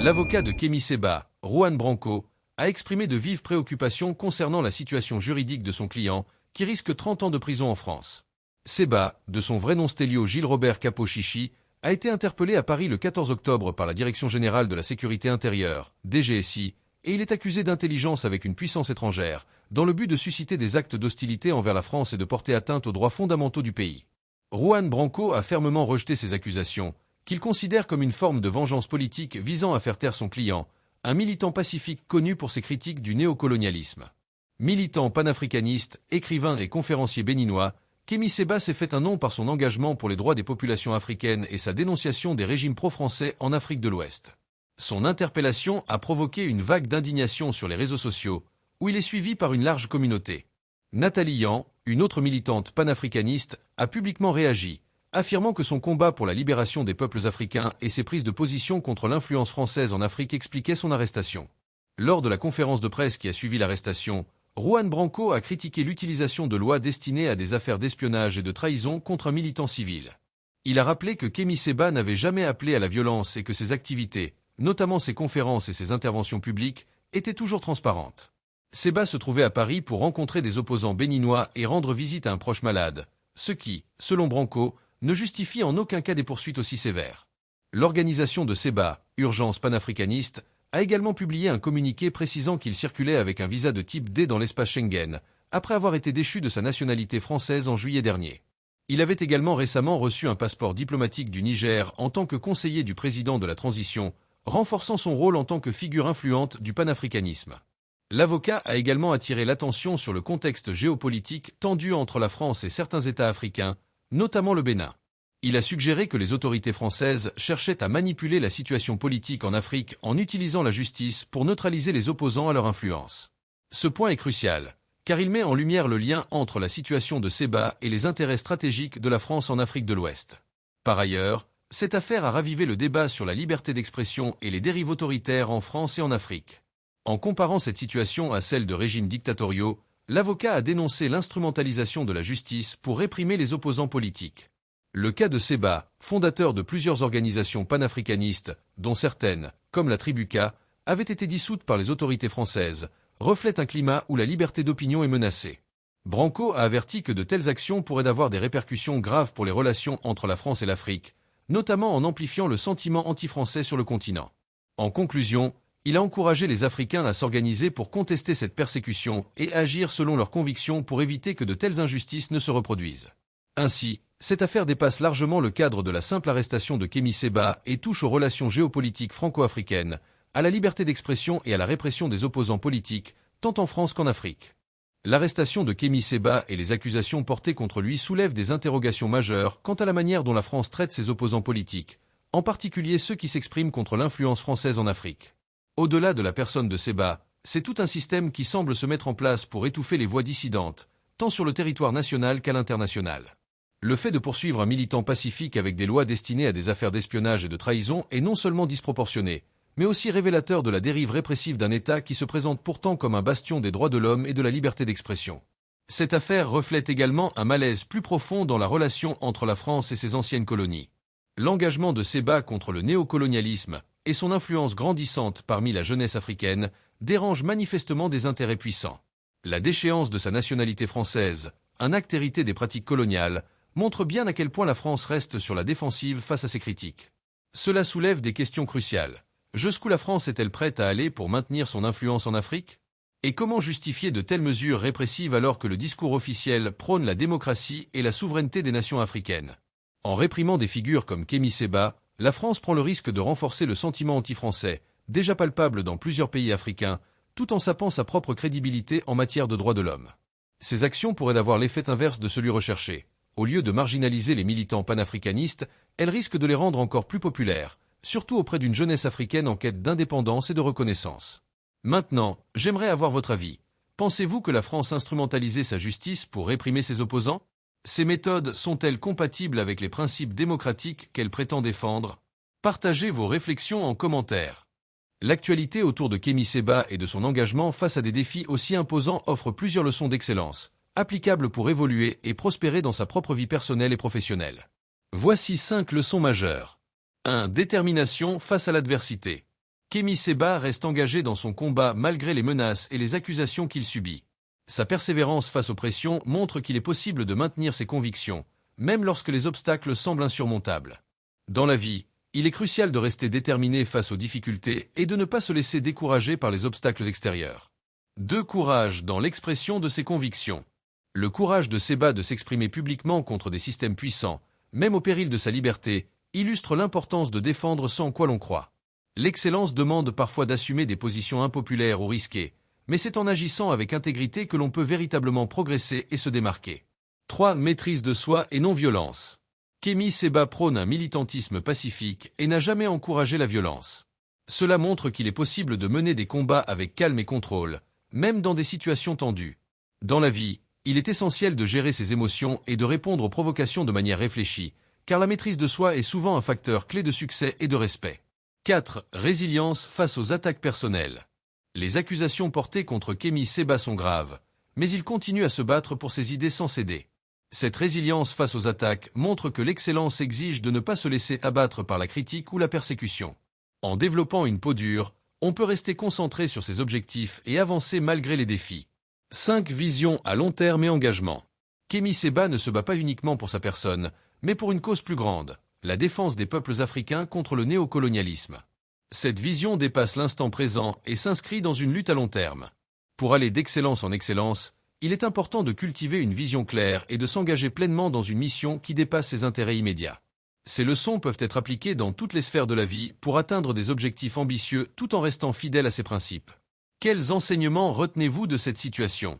L'avocat de Kémy Séba, Juan Branco, a exprimé de vives préoccupations concernant la situation juridique de son client, qui risque 30 ans de prison en France. Séba, de son vrai nom Stélio Gilles-Robert Capo-Chichi, a été interpellé à Paris le 14 octobre par la Direction générale de la sécurité intérieure, DGSI, et il est accusé d'intelligence avec une puissance étrangère, dans le but de susciter des actes d'hostilité envers la France et de porter atteinte aux droits fondamentaux du pays. Juan Branco a fermement rejeté ces accusations, qu'il considère comme une forme de vengeance politique visant à faire taire son client, un militant pacifique connu pour ses critiques du néocolonialisme. Militant panafricaniste, écrivain et conférencier béninois, Kémy Séba s'est fait un nom par son engagement pour les droits des populations africaines et sa dénonciation des régimes pro-français en Afrique de l'Ouest. Son interpellation a provoqué une vague d'indignation sur les réseaux sociaux, où il est suivi par une large communauté. Nathalie Yan, une autre militante panafricaniste, a publiquement réagi, affirmant que son combat pour la libération des peuples africains et ses prises de position contre l'influence française en Afrique expliquaient son arrestation. Lors de la conférence de presse qui a suivi l'arrestation, Juan Branco a critiqué l'utilisation de lois destinées à des affaires d'espionnage et de trahison contre un militant civil. Il a rappelé que Kémy Séba n'avait jamais appelé à la violence et que ses activités, notamment ses conférences et ses interventions publiques, étaient toujours transparentes. Séba se trouvait à Paris pour rencontrer des opposants béninois et rendre visite à un proche malade, ce qui, selon Branco, ne justifie en aucun cas des poursuites aussi sévères. L'organisation de Séba, Urgence panafricaniste, a également publié un communiqué précisant qu'il circulait avec un visa de type D dans l'espace Schengen, après avoir été déchu de sa nationalité française en juillet dernier. Il avait également récemment reçu un passeport diplomatique du Niger en tant que conseiller du président de la transition, renforçant son rôle en tant que figure influente du panafricanisme. L'avocat a également attiré l'attention sur le contexte géopolitique tendu entre la France et certains États africains, notamment le Bénin. Il a suggéré que les autorités françaises cherchaient à manipuler la situation politique en Afrique en utilisant la justice pour neutraliser les opposants à leur influence. Ce point est crucial, car il met en lumière le lien entre la situation de Séba et les intérêts stratégiques de la France en Afrique de l'Ouest. Par ailleurs, cette affaire a ravivé le débat sur la liberté d'expression et les dérives autoritaires en France et en Afrique. En comparant cette situation à celle de régimes dictatoriaux, l'avocat a dénoncé l'instrumentalisation de la justice pour réprimer les opposants politiques. Le cas de Séba, fondateur de plusieurs organisations panafricanistes, dont certaines, comme la Tribuca, avaient été dissoutes par les autorités françaises, reflète un climat où la liberté d'opinion est menacée. Branco a averti que de telles actions pourraient avoir des répercussions graves pour les relations entre la France et l'Afrique, notamment en amplifiant le sentiment anti-français sur le continent. En conclusion, il a encouragé les Africains à s'organiser pour contester cette persécution et agir selon leurs convictions pour éviter que de telles injustices ne se reproduisent. Ainsi, cette affaire dépasse largement le cadre de la simple arrestation de Kémy Séba et touche aux relations géopolitiques franco-africaines, à la liberté d'expression et à la répression des opposants politiques, tant en France qu'en Afrique. L'arrestation de Kémy Séba et les accusations portées contre lui soulèvent des interrogations majeures quant à la manière dont la France traite ses opposants politiques, en particulier ceux qui s'expriment contre l'influence française en Afrique. Au-delà de la personne de Séba, c'est tout un système qui semble se mettre en place pour étouffer les voix dissidentes, tant sur le territoire national qu'à l'international. Le fait de poursuivre un militant pacifique avec des lois destinées à des affaires d'espionnage et de trahison est non seulement disproportionné, mais aussi révélateur de la dérive répressive d'un État qui se présente pourtant comme un bastion des droits de l'homme et de la liberté d'expression. Cette affaire reflète également un malaise plus profond dans la relation entre la France et ses anciennes colonies. L'engagement de Séba contre le néocolonialisme et son influence grandissante parmi la jeunesse africaine dérangent manifestement des intérêts puissants. La déchéance de sa nationalité française, un acte hérité des pratiques coloniales, montre bien à quel point la France reste sur la défensive face à ces critiques. Cela soulève des questions cruciales. Jusqu'où la France est-elle prête à aller pour maintenir son influence en Afrique? Et comment justifier de telles mesures répressives alors que le discours officiel prône la démocratie et la souveraineté des nations africaines? En réprimant des figures comme Kémy Séba, la France prend le risque de renforcer le sentiment anti-français, déjà palpable dans plusieurs pays africains, tout en sapant sa propre crédibilité en matière de droits de l'homme. Ces actions pourraient avoir l'effet inverse de celui recherché. Au lieu de marginaliser les militants panafricanistes, elles risquent de les rendre encore plus populaires, surtout auprès d'une jeunesse africaine en quête d'indépendance et de reconnaissance. Maintenant, j'aimerais avoir votre avis. Pensez-vous que la France instrumentalisait sa justice pour réprimer ses opposants? Ces méthodes sont-elles compatibles avec les principes démocratiques qu'elle prétend défendre? Partagez vos réflexions en commentaire. L'actualité autour de Kémy Séba et de son engagement face à des défis aussi imposants offre plusieurs leçons d'excellence, applicables pour évoluer et prospérer dans sa propre vie personnelle et professionnelle. Voici 5 leçons majeures. 1. Détermination face à l'adversité. Kémy Séba reste engagé dans son combat malgré les menaces et les accusations qu'il subit. Sa persévérance face aux pressions montre qu'il est possible de maintenir ses convictions, même lorsque les obstacles semblent insurmontables. Dans la vie, il est crucial de rester déterminé face aux difficultés et de ne pas se laisser décourager par les obstacles extérieurs. 2. Courage dans l'expression de ses convictions. Le courage de Séba de s'exprimer publiquement contre des systèmes puissants, même au péril de sa liberté, illustre l'importance de défendre ce en quoi l'on croit. L'excellence demande parfois d'assumer des positions impopulaires ou risquées, mais c'est en agissant avec intégrité que l'on peut véritablement progresser et se démarquer. 3. Maîtrise de soi et non-violence. Kémy Séba prône un militantisme pacifique et n'a jamais encouragé la violence. Cela montre qu'il est possible de mener des combats avec calme et contrôle, même dans des situations tendues. Dans la vie, il est essentiel de gérer ses émotions et de répondre aux provocations de manière réfléchie, car la maîtrise de soi est souvent un facteur clé de succès et de respect. 4. Résilience face aux attaques personnelles. Les accusations portées contre Kémy Séba sont graves, mais il continue à se battre pour ses idées sans céder. Cette résilience face aux attaques montre que l'excellence exige de ne pas se laisser abattre par la critique ou la persécution. En développant une peau dure, on peut rester concentré sur ses objectifs et avancer malgré les défis. 5. Vision à long terme et engagement. Kémy Séba ne se bat pas uniquement pour sa personne, mais pour une cause plus grande, la défense des peuples africains contre le néocolonialisme. Cette vision dépasse l'instant présent et s'inscrit dans une lutte à long terme. Pour aller d'excellence en excellence, il est important de cultiver une vision claire et de s'engager pleinement dans une mission qui dépasse ses intérêts immédiats. Ces leçons peuvent être appliquées dans toutes les sphères de la vie pour atteindre des objectifs ambitieux tout en restant fidèle à ses principes. Quels enseignements retenez-vous de cette situation ?